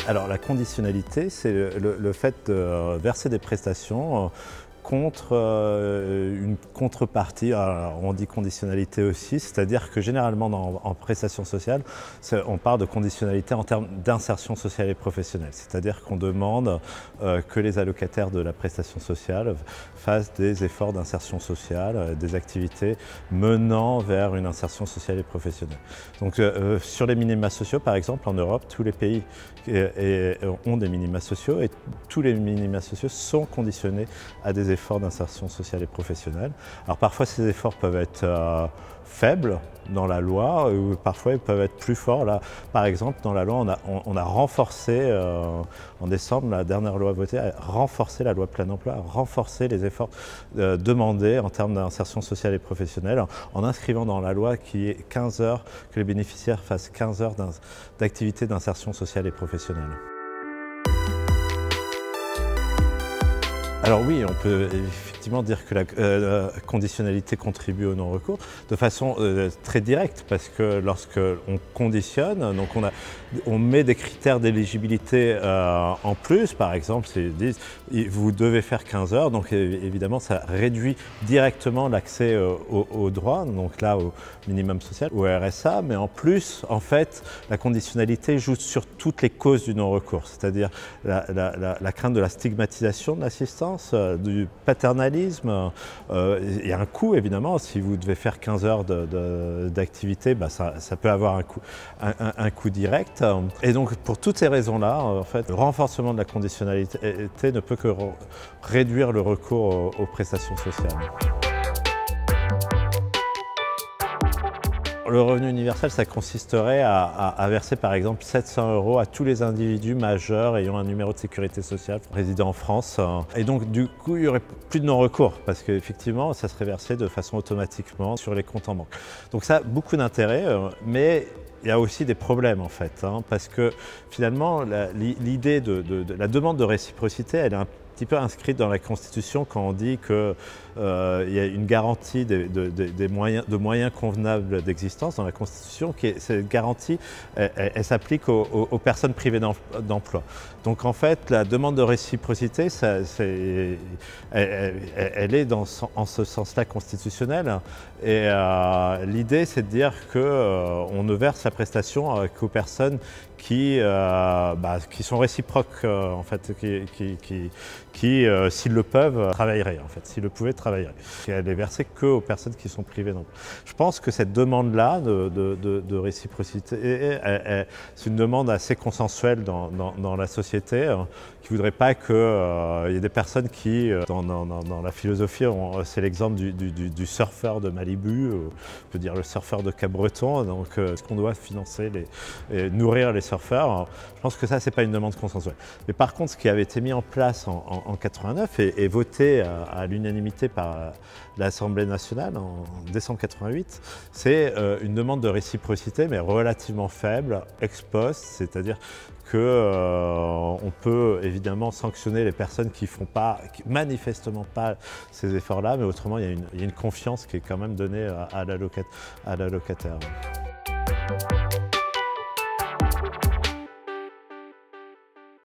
Alors la conditionnalité, c'est le fait de verser des prestations contre une contrepartie. Alors, on dit conditionnalité aussi, c'est-à-dire que généralement en prestation sociale, on parle de conditionnalité en termes d'insertion sociale et professionnelle. C'est-à-dire qu'on demande que les allocataires de la prestation sociale fassent des efforts d'insertion sociale, des activités menant vers une insertion sociale et professionnelle. Donc sur les minima sociaux, par exemple, en Europe, tous les pays ont des minima sociaux et tous les minima sociaux sont conditionnés à des efforts d'insertion sociale et professionnelle. Alors parfois ces efforts peuvent être faibles dans la loi, ou parfois ils peuvent être plus forts. Là, par exemple, dans la loi, on a renforcé, en décembre, la dernière loi votée a renforcé la loi plein emploi, a renforcé les efforts demandés en termes d'insertion sociale et professionnelle, en inscrivant dans la loi qu'il y ait 15 heures, que les bénéficiaires fassent 15 heures d'activité d'insertion sociale et professionnelle. Alors oui, on peut effectivement dire que la conditionnalité contribue au non-recours de façon très directe, parce que lorsque on conditionne, donc on met des critères d'éligibilité en plus. Par exemple, ils disent vous devez faire 15 heures, donc évidemment ça réduit directement l'accès aux droits, donc là au minimum social, au RSA, mais en plus, en fait, la conditionnalité joue sur toutes les causes du non-recours, c'est-à-dire la crainte de la stigmatisation de l'assistance, du paternalisme. Il y a un coût, évidemment. Si vous devez faire 15 heures d'activité, ça peut avoir un coût direct. Et donc, pour toutes ces raisons-là, en fait, le renforcement de la conditionnalité ne peut que réduire le recours aux prestations sociales. Le revenu universel, ça consisterait à verser par exemple 700 € à tous les individus majeurs ayant un numéro de sécurité sociale résidant en France. Et donc du coup, il n'y aurait plus de non-recours parce qu'effectivement, ça serait versé de façon automatiquement sur les comptes en banque. Donc ça a beaucoup d'intérêt, mais il y a aussi des problèmes en fait, parce que finalement, l'idée de la demande de réciprocité, elle est un petit peu inscrite dans la Constitution quand on dit qu'il y a une garantie de moyens convenables d'existence dans la Constitution. Cette garantie, elle s'applique aux personnes privées d'emploi. Donc en fait, la demande de réciprocité, elle est en ce sens-là constitutionnelle. Et l'idée, c'est de dire qu'on ne verse la prestation qu'aux personnes qui sont réciproques, en fait, qui s'ils le peuvent, travailleraient, en fait, s'ils le pouvaient, travailleraient. Et elle est versée qu'aux personnes qui sont privées d'emploi. Je pense que cette demande-là de réciprocité, c'est une demande assez consensuelle dans la société, qui ne voudrait pas qu'il y ait des personnes qui, dans la philosophie, c'est l'exemple du surfeur de Malibu, on peut dire le surfeur de Cap-Breton, donc est-ce qu'on doit financer et nourrir les surfeurs? Je pense que ça, c'est pas une demande consensuelle. Mais par contre, ce qui avait été mis en place en 89 et voté à l'unanimité par l'Assemblée nationale en décembre 88, c'est une demande de réciprocité, mais relativement faible, ex post, c'est-à-dire qu'on peut évidemment sanctionner les personnes qui manifestement pas ces efforts-là, mais autrement, il y a une confiance qui est quand même donnée à l'allocataire.